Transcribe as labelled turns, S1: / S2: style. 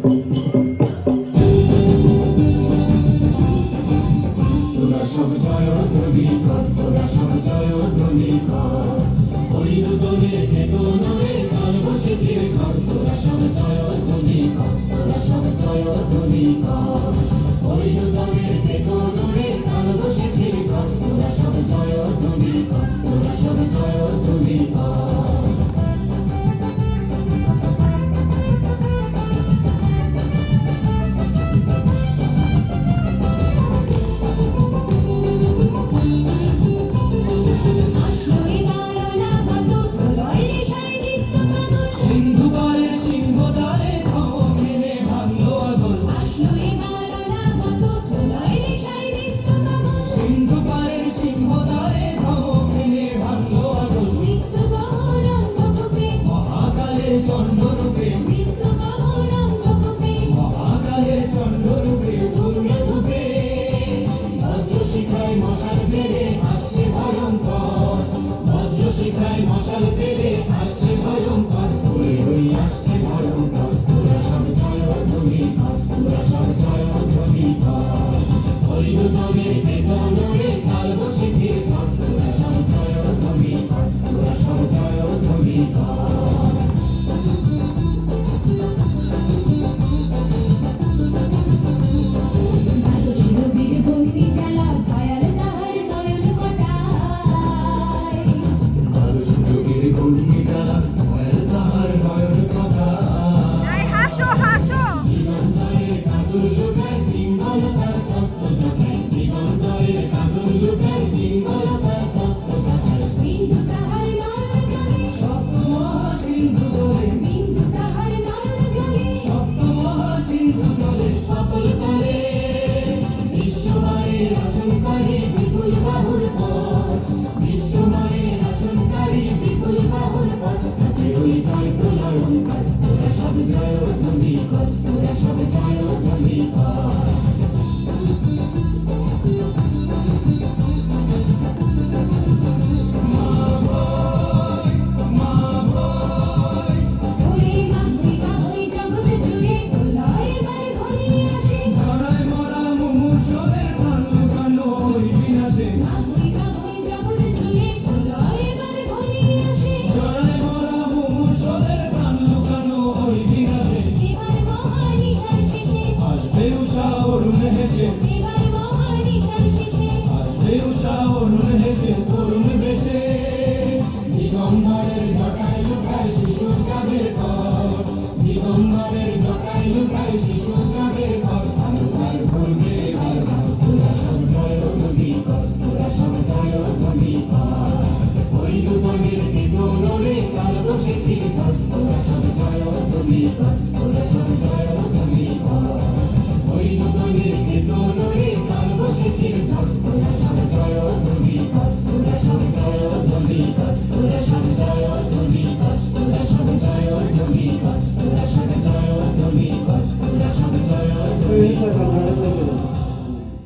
S1: তোরা সব জয়ধ্বনি কর, তোরা সব জয়ধ্বনি কর, ওই দুদলের বেদনারে কাল বসে ফিরে ঘর। তোরা সব জয়ধ্বনি কর, তোরা সব জয়ধ্বনি কর, ওই দুদলের বেদনারে কাল বসে ফিরে ঘর। তোরা সব জয়ধ্বনি কর, তোরা সব জয়ধ্বনি কর। চন্দ্ররূপে মহাকালের চন্দ্ররূপে ধূম্রে ধূপে বজ্রশিখায় মশাল ফেলে আসছে ভয়ঙ্কর, বজ্রশিখায় মশাল ফেলে